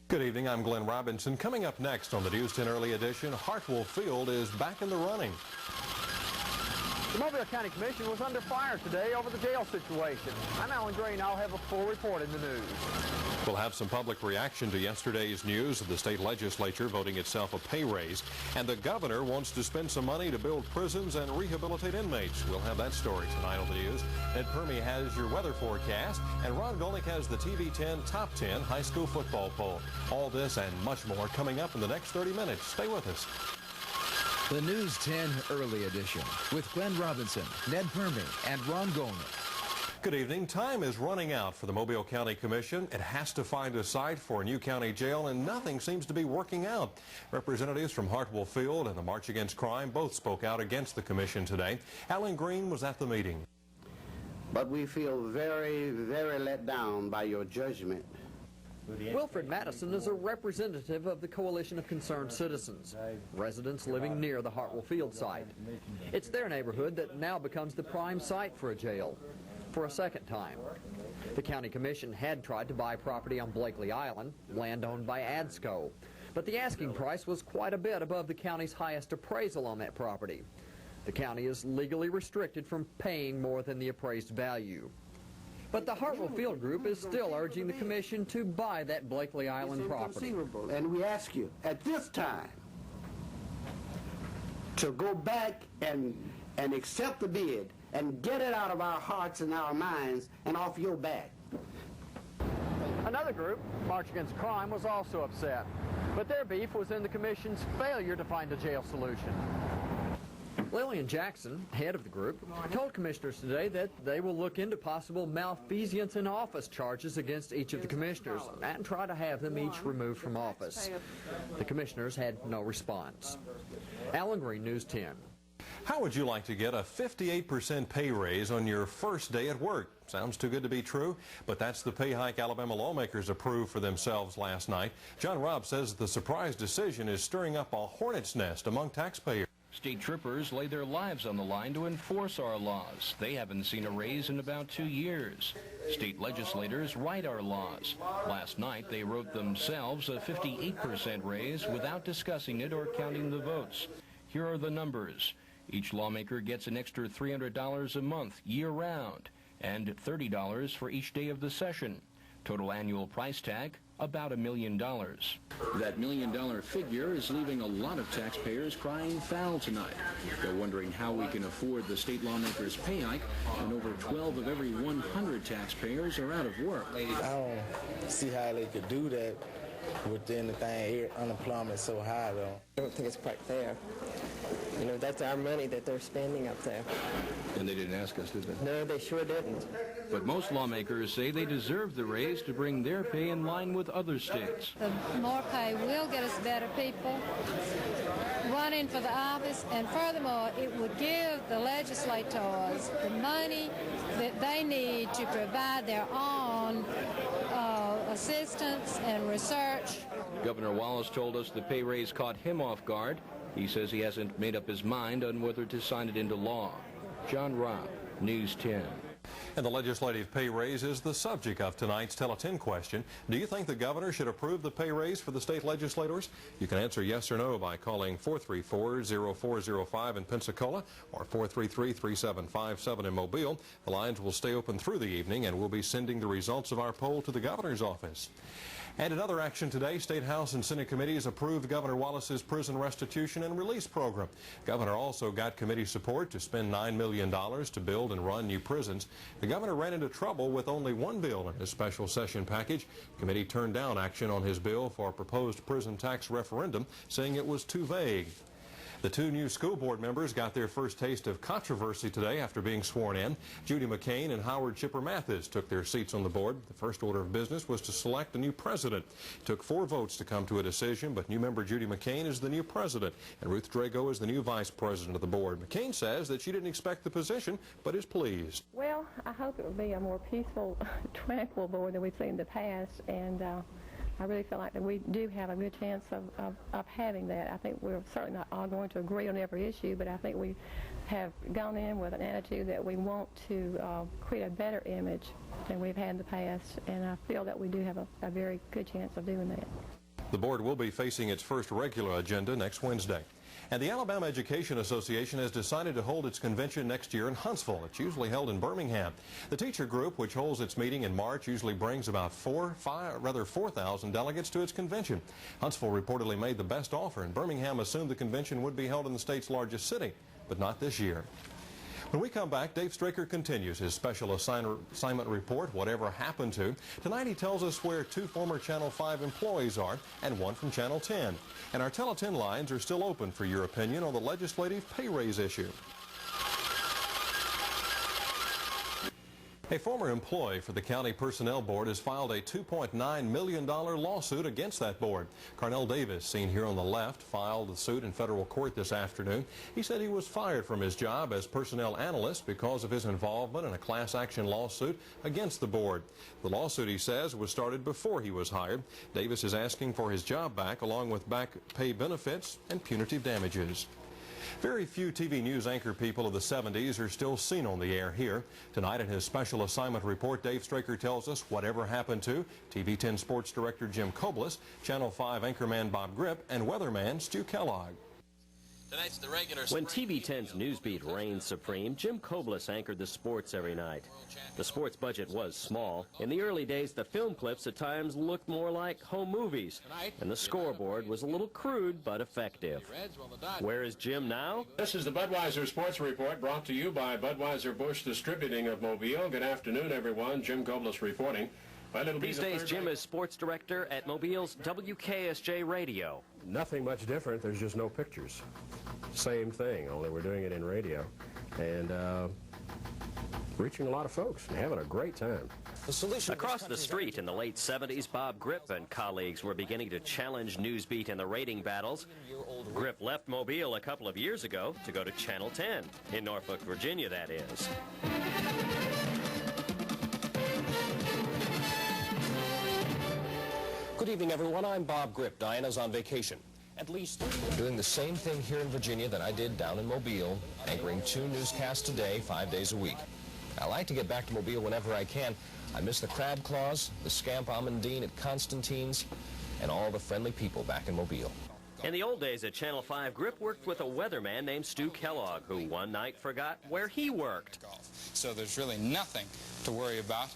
Good evening, I'm Glenn Robinson. Coming up next on the News 10 Early Edition, Hartwell Field is back in the running. The Mobile County Commission was under fire today over the jail situation. I'm Alan Green. I'll have a full report in the news. We'll have some public reaction to yesterday's news of the state legislature voting itself a pay raise. And the governor wants to spend some money to build prisons and rehabilitate inmates. We'll have that story tonight on the news. Ed Perme has your weather forecast. And Ron Gollnick has the TV 10 Top 10 High School Football Poll. All this and much more coming up in the next 30 minutes. Stay with us. The News 10 Early Edition with Glenn Robinson, Ned Perme, and Ron Gollnick. Good evening. Time is running out for the Mobile County Commission. It has to find a site for a new county jail, and nothing seems to be working out. Representatives from Hartwell Field and the March Against Crime both spoke out against the commission today. Alan Green was at the meeting. But we feel very, very let down by your judgment. Wilfred Madison is a representative of the Coalition of Concerned Citizens, residents living near the Hartwell Field site. It's their neighborhood that now becomes the prime site for a jail for a second time. The county commission had tried to buy property on Blakely Island, land owned by ADSCO, but the asking price was quite a bit above the county's highest appraisal on that property. The county is legally restricted from paying more than the appraised value. But the Hartwell Field Group is still urging the commission to buy that Blakely Island property. And we ask you at this time to go back and accept the bid and get it out of our hearts and our minds and off your back. Another group, March Against Crime, was also upset, but their beef was in the commission's failure to find a jail solution. Lillian Jackson, head of the group, told commissioners today that they will look into possible malfeasance in office charges against each of the commissioners and try to have them each removed from office. The commissioners had no response. Alan Green, News 10. How would you like to get a 58% pay raise on your first day at work? Sounds too good to be true, but that's the pay hike Alabama lawmakers approved for themselves last night. John Robb says the surprise decision is stirring up a hornet's nest among taxpayers. State troopers lay their lives on the line to enforce our laws. They haven't seen a raise in about 2 years. State legislators write our laws. Last night, they wrote themselves a 58% raise without discussing it or counting the votes. Here are the numbers. Each lawmaker gets an extra $300 a month year-round and $30 for each day of the session. Total annual price tag, about $1 million. That $1 million figure is leaving a lot of taxpayers crying foul tonight. They're wondering how we can afford the state lawmakers' pay hike when over 12 of every 100 taxpayers are out of work. I don't see how they could do that within the thing. Unemployment so high, though. I don't think it's quite fair. You know, that's our money that they're spending up there. And they didn't ask us, did they? No, they sure didn't. But most lawmakers say they deserve the raise to bring their pay in line with other states. The more pay will get us better people running for the office, and furthermore, it would give the legislators the money that they need to provide their own assistance and research. Governor Wallace told us the pay raise caught him off guard. He says he hasn't made up his mind on whether to sign it into law. John Robb, News 10. And the legislative pay raise is the subject of tonight's Tele 10 question. Do you think the governor should approve the pay raise for the state legislators? You can answer yes or no by calling 434-0405 in Pensacola or 433-3757 in Mobile. The lines will stay open through the evening, and we'll be sending the results of our poll to the governor's office. And in other action today, State House and Senate committees approved Governor Wallace's prison restitution and release program. Governor also got committee support to spend $9 million to build and run new prisons. The governor ran into trouble with only one bill in his special session package. The committee turned down action on his bill for a proposed prison tax referendum, saying it was too vague. The two new school board members got their first taste of controversy today after being sworn in. Judy McCain and Howard Chipper Mathis took their seats on the board. The first order of business was to select a new president. It took 4 votes to come to a decision, but new member Judy McCain is the new president, and Ruth Drago is the new vice president of the board. McCain says that she didn't expect the position, but is pleased. Well, I hope it will be a more peaceful, tranquil board than we've seen in the past, and I really feel like that we do have a good chance of having that. I think we're certainly not all going to agree on every issue, but I think we have gone in with an attitude that we want to create a better image than we've had in the past, and I feel that we do have a very good chance of doing that. The board will be facing its first regular agenda next Wednesday. And the Alabama Education Association has decided to hold its convention next year in Huntsville. It's usually held in Birmingham. The teacher group, which holds its meeting in March, usually brings about 4,000 delegates to its convention. Huntsville reportedly made the best offer, and Birmingham assumed the convention would be held in the state's largest city, but not this year. When we come back, Dave Straker continues his special assignment report, Whatever Happened To. Tonight he tells us where 2 former Channel 5 employees are and 1 from Channel 10. And our Tele 10 lines are still open for your opinion on the legislative pay raise issue. A former employee for the County Personnel Board has filed a $2.9 million lawsuit against that board. Carnell Davis, seen here on the left, filed the suit in federal court this afternoon. He said he was fired from his job as personnel analyst because of his involvement in a class action lawsuit against the board. The lawsuit, he says, was started before he was hired. Davis is asking for his job back, along with back pay benefits and punitive damages. Very few TV news anchor people of the 70s are still seen on the air here. Tonight in his special assignment report, Dave Straker tells us whatever happened to TV 10 sports director Jim Kobles, Channel 5 anchorman Bob Grip, and weatherman Stu Kellogg. Tonight's the regular. When TV 10's Newsbeat reigned supreme, Jim Kobles anchored the sports every night. The sports budget was small. In the early days, the film clips at times looked more like home movies, and the scoreboard was a little crude but effective. Where is Jim now? This is the Budweiser Sports Report, brought to you by Budweiser Busch Distributing of Mobile. Good afternoon, everyone. Jim Kobles reporting. Well, these days, Jim is sports director at Mobile's WKSJ Radio. Nothing much different. There's just no pictures. Same thing, only we're doing it in radio. And reaching a lot of folks and having a great time. Across the street in the late 70s, Bob Grip and colleagues were beginning to challenge Newsbeat in the rating battles. Grip left Mobile a couple of years ago to go to Channel 10, in Norfolk, Virginia, that is. Good evening, everyone. I'm Bob Grip. Diana's on vacation. At least doing the same thing here in Virginia that I did down in Mobile, anchoring 2 newscasts a day, 5 days a week. I like to get back to Mobile whenever I can. I miss the crab claws, the scamp almondine at Constantine's, and all the friendly people back in Mobile. In the old days at Channel 5, Grip worked with a weatherman named Stu Kellogg, who one night forgot where he worked. So there's really nothing to worry about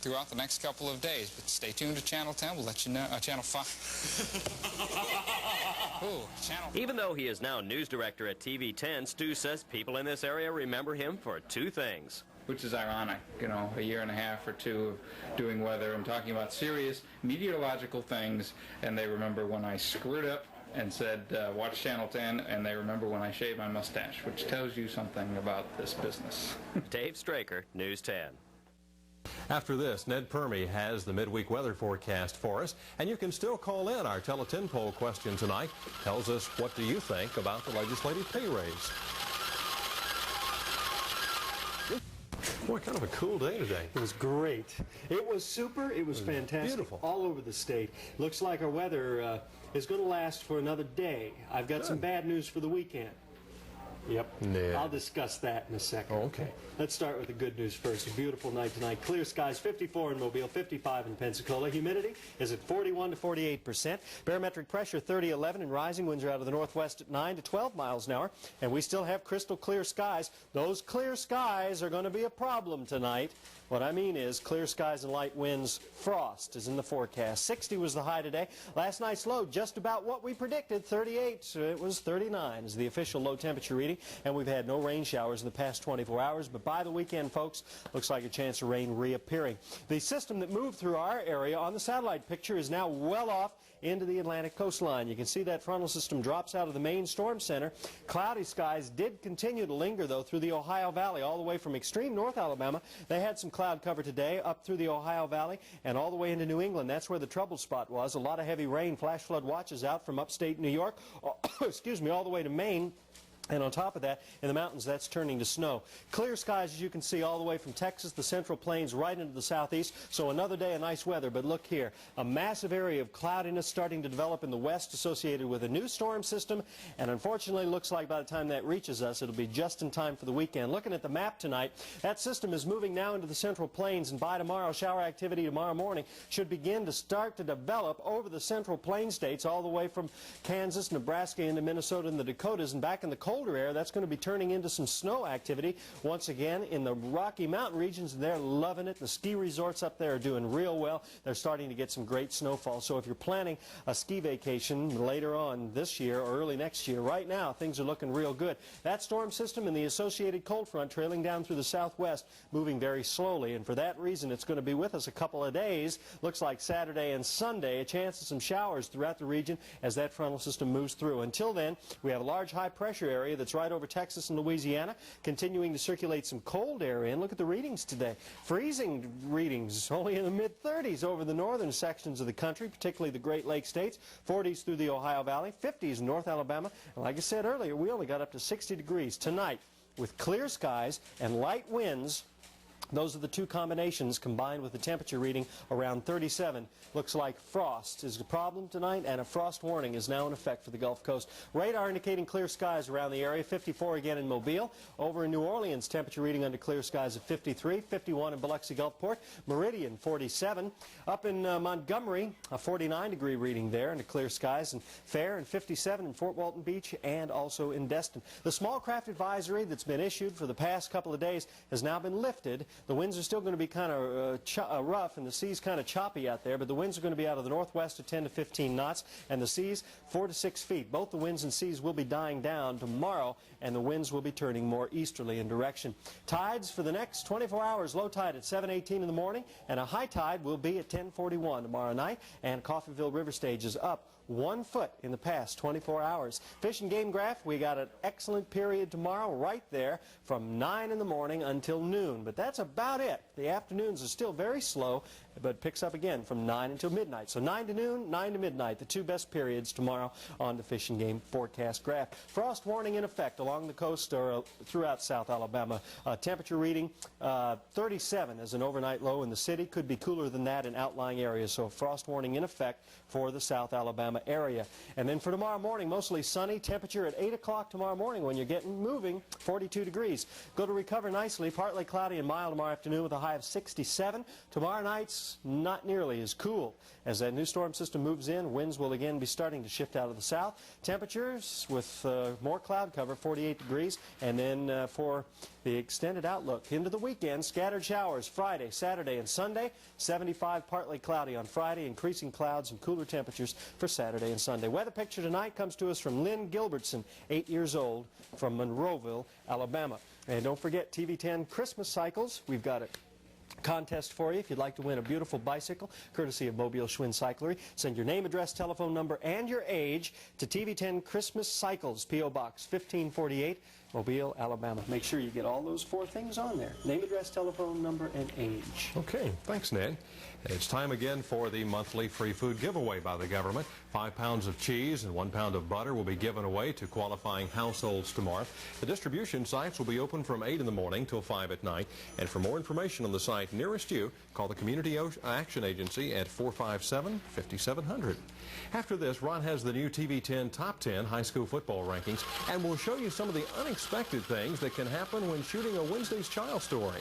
throughout the next couple of days. But stay tuned to Channel 10. We'll let you know. Channel 5. Ooh, Channel 5. Even though he is now news director at TV 10, Stu says people in this area remember him for 2 things. Which is ironic, you know, a year and a half or 2 of doing weather and talking about serious meteorological things, and they remember when I screwed up and said, watch Channel 10, and they remember when I shaved my mustache, which tells you something about this business. Dave Straker, News 10. After this, Ned Perme has the midweek weather forecast for us, and you can still call in. Our Tele 10 poll question tonight tells us, what do you think about the legislative pay raise? Boy, kind of a cool day today. It was great. It was super. It was fantastic. Beautiful. All over the state. Looks like our weather is going to last for another day. I've got some bad news for the weekend. Yep. Yeah. I'll discuss that in a second. Oh, okay. Let's start with the good news first. A beautiful night tonight. Clear skies, 54 in Mobile, 55 in Pensacola. Humidity is at 41 to 48%. Barometric pressure 30-11 and rising. Winds are out of the northwest at 9 to 12 miles an hour. And we still have crystal clear skies. Those clear skies are going to be a problem tonight. What I mean is clear skies and light winds. Frost is in the forecast. 60 was the high today. Last night's low, just about what we predicted, 38. It was 39 is the official low temperature reading. And we've had no rain showers in the past 24 hours. But by the weekend, folks, looks like a chance of rain reappearing. The system that moved through our area on the satellite picture is now well off into the Atlantic coastline. You can see that frontal system drops out of the main storm center. Cloudy skies did continue to linger, though, through the Ohio Valley, all the way from extreme North Alabama. They had some cloud cover today up through the Ohio Valley and all the way into New England. That's where the trouble spot was. A lot of heavy rain, flash flood watches out from upstate New York, excuse me, all the way to Maine. And on top of that, in the mountains, that's turning to snow. Clear skies, as you can see, all the way from Texas, the Central Plains, right into the southeast. So another day of nice weather. But look here, a massive area of cloudiness starting to develop in the west associated with a new storm system. And unfortunately, looks like by the time that reaches us, it'll be just in time for the weekend. Looking at the map tonight, that system is moving now into the Central Plains. And by tomorrow, shower activity tomorrow morning should begin to start to develop over the Central Plains states, all the way from Kansas, Nebraska, into Minnesota and the Dakotas. And back in the cold air, that's going to be turning into some snow activity once again in the Rocky Mountain regions. They're loving it. The ski resorts up there are doing real well. They're starting to get some great snowfall. So if you're planning a ski vacation later on this year or early next year, right now things are looking real good. That storm system and the associated cold front trailing down through the southwest, moving very slowly, and for that reason it's going to be with us a couple of days. Looks like Saturday and Sunday, a chance of some showers throughout the region as that frontal system moves through. Until then, we have a large high pressure area that's right over Texas and Louisiana, continuing to circulate some cold air in. Look at the readings today. Freezing readings, only in the mid-30s over the northern sections of the country, particularly the Great Lakes states, 40s through the Ohio Valley, 50s in North Alabama, and like I said earlier, we only got up to 60 degrees tonight with clear skies and light winds. Those are the two combinations combined with the temperature reading around 37. Looks like frost is a problem tonight, and a frost warning is now in effect for the Gulf Coast. Radar indicating clear skies around the area, 54 again in Mobile. Over in New Orleans, temperature reading under clear skies of 53, 51 in Biloxi Gulfport, Meridian 47. Up in Montgomery, a 49-degree reading there under clear skies, and fair, and 57 in Fort Walton Beach and also in Destin. The small craft advisory that's been issued for the past couple of days has now been lifted. The winds are still going to be kind of rough, and the sea's kind of choppy out there, but the winds are going to be out of the northwest at 10 to 15 knots, and the seas 4 to 6 feet. Both the winds and seas will be dying down tomorrow, and the winds will be turning more easterly in direction. Tides for the next 24 hours, low tide at 7:18 in the morning, and a high tide will be at 10:41 tomorrow night, and Coffeyville River Stage is up 1 foot in the past 24 hours. Fish and game graph, we got an excellent period tomorrow right there from 9 in the morning until noon. But that's about it. The afternoons are still very slow, but picks up again from 9 until midnight. So 9 to noon, 9 to midnight, the two best periods tomorrow on the fish and game forecast graph. Frost warning in effect along the coast or throughout South Alabama. Temperature reading 37 as an overnight low in the city. Could be cooler than that in outlying areas. So frost warning in effect for the South Alabama area. And then for tomorrow morning, mostly sunny. Temperature at 8 o'clock tomorrow morning when you're getting moving, 42 degrees. Go to recover nicely. Partly cloudy and mild tomorrow afternoon with a high of 67. Tomorrow night's not nearly as cool. As that new storm system moves in, winds will again be starting to shift out of the south. Temperatures with more cloud cover, 48 degrees. And then for the extended outlook into the weekend, scattered showers Friday, Saturday, and Sunday. 75, partly cloudy on Friday, increasing clouds and cooler temperatures for Saturday and Sunday. Weather picture tonight comes to us from Lynn Gilbertson, 8 years old, from Monroeville, Alabama. And don't forget TV10 Christmas cycles. We've got it. Contest for you if you'd like to win a beautiful bicycle courtesy of Mobile Schwinn Cyclery. Send your name, address, telephone number, and your age to TV10 Christmas Cycles, P.O. Box 1548, Mobile, Alabama. Make sure you get all those 4 things on there: name, address, telephone number, and age. Okay, thanks, Ned. It's time again for the monthly free food giveaway by the government. 5 pounds of cheese and 1 pound of butter will be given away to qualifying households tomorrow. The distribution sites will be open from 8 in the morning till 5 at night. And for more information on the site nearest you, call the Community Action Agency at 457-5700. After this, Ron has the new TV10 Top 10 high school football rankings, and we'll show you some of the unexpected things that can happen when shooting a Wednesday's Child story.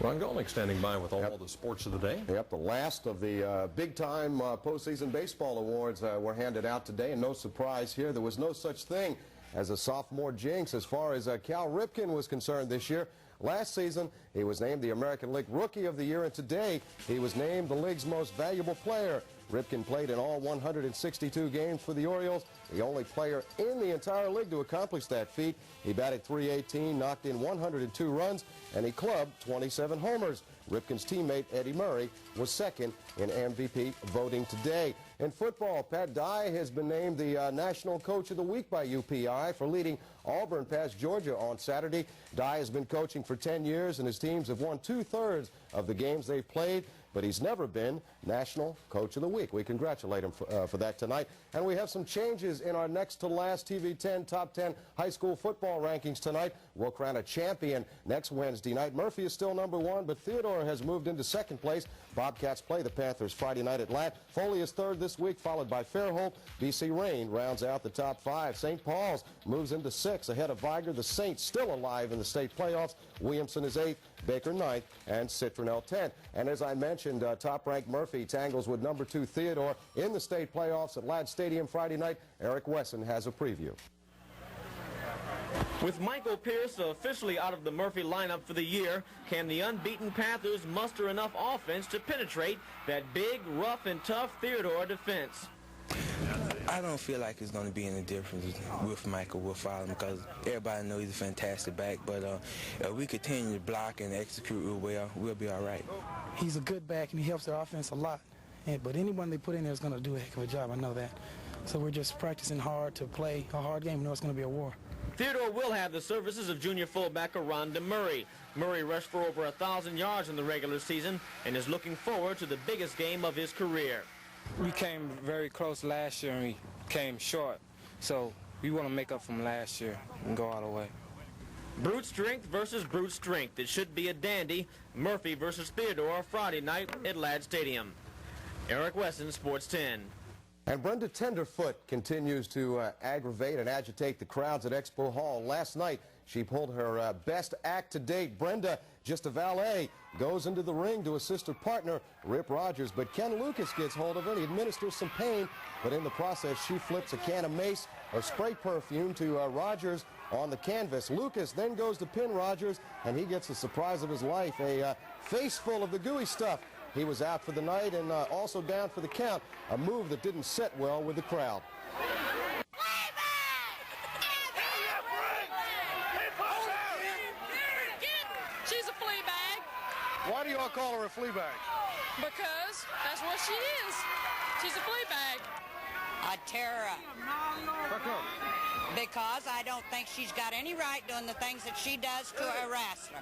Ron Gollnick standing by with all the sports of the day. Yep, the last of the big-time postseason baseball awards were handed out today, and no surprise here, there was no such thing as a sophomore jinx as far as Cal Ripken was concerned this year. Last season, he was named the American League Rookie of the Year, and today he was named the league's most valuable player. Ripken played in all 162 games for the Orioles, the only player in the entire league to accomplish that feat. He batted .318, knocked in 102 runs, and he clubbed 27 homers. Ripken's teammate Eddie Murray was second in MVP voting today. In football, Pat Dye has been named the National Coach of the Week by UPI for leading Auburn past Georgia on Saturday. Dye has been coaching for 10 years, and his teams have won 2/3 of the games they've played, but he's never been National Coach of the Week. We congratulate him for that tonight. And we have some changes in our next to last TV 10 Top 10 high school football rankings tonight. We'll crown a champion next Wednesday night. Murphy is still #1, but Theodore has moved into 2nd place. Bobcats play the Panthers Friday night at Lat. Foley is 3rd this week, followed by Fairhope. BC Rain rounds out the top 5. St. Paul's moves into 6th ahead of Viger. The Saints still alive in the state playoffs. Williamson is 8th, Baker 9th, and Citronelle 10th. And as I mentioned, top-ranked Murphy tangles with #2 Theodore in the state playoffs at Ladd Stadium Friday night. Eric Wesson has a preview. With Michael Pierce officially out of the Murphy lineup for the year, can the unbeaten Panthers muster enough offense to penetrate that big, rough, and tough Theodore defense? I don't feel like it's going to be any difference with Michael. We'll follow him because everybody knows he's a fantastic back. But if we continue to block and execute real well, we'll be all right. He's a good back, and he helps their offense a lot. But anyone they put in there is going to do a heck of a job. I know that. So we're just practicing hard to play a hard game. We know it's going to be a war. Theodore will have the services of junior fullback Aronda Murray. Murray rushed for over 1,000 yards in the regular season and is looking forward to the biggest game of his career. We came very close last year and we came short, so we want to make up from last year and go all the way. Brute strength versus brute strength. It should be a dandy. Murphy versus Theodore Friday night at Ladd Stadium. Eric Wesson, Sports 10. And Brenda Tenderfoot continues to aggravate and agitate the crowds at Expo Hall. Last night, she pulled her best act to date. Brenda, just a valet, goes into the ring to assist her partner, Rip Rogers. But Ken Lucas gets hold of her and he administers some pain. But in the process, she flips a can of mace or spray perfume to Rogers on the canvas. Lucas then goes to pin Rogers, and he gets the surprise of his life, a face full of the gooey stuff. He was out for the night and also down for the count, a move that didn't sit well with the crowd. She's a flea bag. Why do y'all call her a flea bag? Because that's what she is. She's a flea bag. I tear her up. How come? Because I don't think she's got any right doing the things that she does to a wrestler.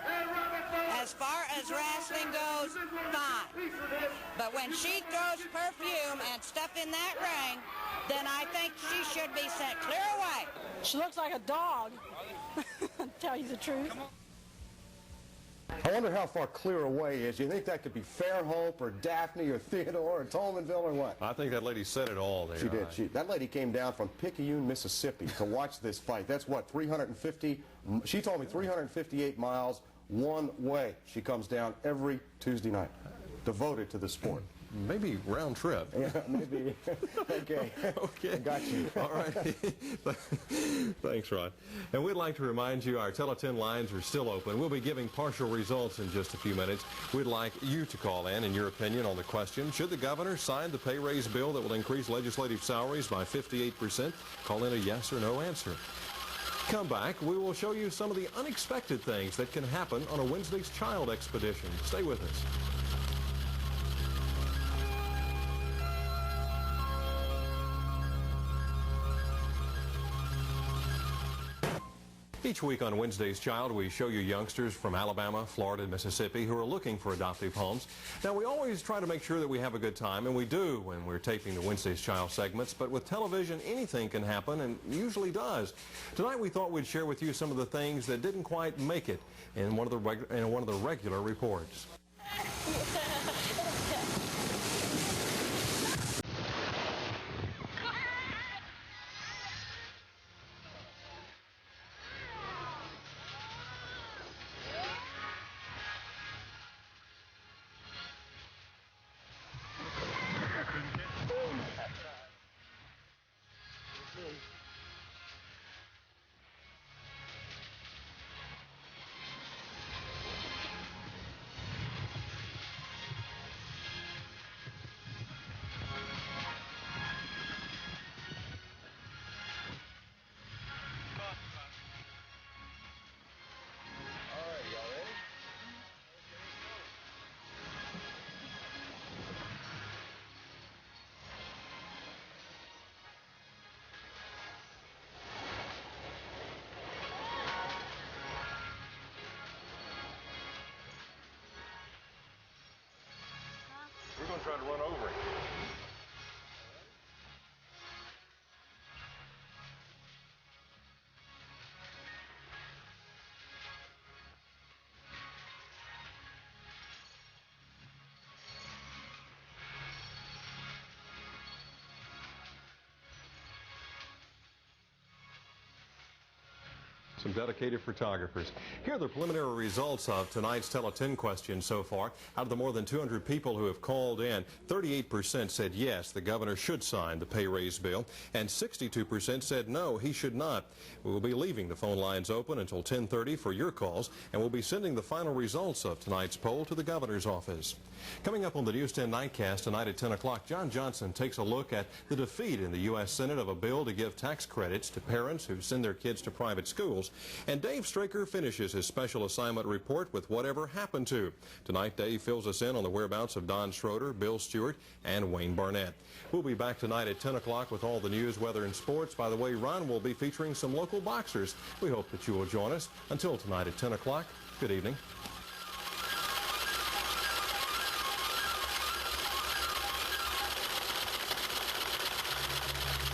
As far as wrestling goes, fine. But when she throws perfume and stuff in that ring, then I think she should be sent clear away. She looks like a dog, to tell you the truth. I wonder how far clear away is. You think that could be Fairhope or Daphne or Theodore or Tolmanville or what? I think that lady said it all there. She did. That lady came down from Picayune, Mississippi to watch this fight. That's what, 350? She told me 358 miles one way. She comes down every Tuesday night, devoted to the sport. Maybe round trip. Yeah, maybe. Okay. Okay. I got you. All right. Thanks, Ron. And we'd like to remind you our Tele-10 lines are still open. We'll be giving partial results in just a few minutes. We'd like you to call in your opinion on the question, should the governor sign the pay raise bill that will increase legislative salaries by 58%? Call in a yes or no answer. Come back. We will show you some of the unexpected things that can happen on a Wednesday's Child Expedition. Stay with us. Each week on Wednesday's Child, we show you youngsters from Alabama, Florida, and Mississippi who are looking for adoptive homes. Now, we always try to make sure that we have a good time, and we do when we're taping the Wednesday's Child segments, but with television, anything can happen, and usually does. Tonight, we thought we'd share with you some of the things that didn't quite make it in one of the regular reports. tried to run over him. Some dedicated photographers. Here are the preliminary results of tonight's Tele 10 question so far. Out of the more than 200 people who have called in, 38% said yes, the governor should sign the pay raise bill, and 62% said no, he should not. We will be leaving the phone lines open until 10:30 for your calls, and we'll be sending the final results of tonight's poll to the governor's office. Coming up on the News 10 Nightcast tonight at 10 o'clock, John Johnson takes a look at the defeat in the U.S. Senate of a bill to give tax credits to parents who send their kids to private schools. And Dave Straker finishes his special assignment report with Whatever Happened To. Tonight, Dave fills us in on the whereabouts of Don Schroeder, Bill Stewart, and Wayne Barnett. We'll be back tonight at 10 o'clock with all the news, weather, and sports. By the way, Ron will be featuring some local boxers. We hope that you will join us. Until tonight at 10 o'clock, good evening.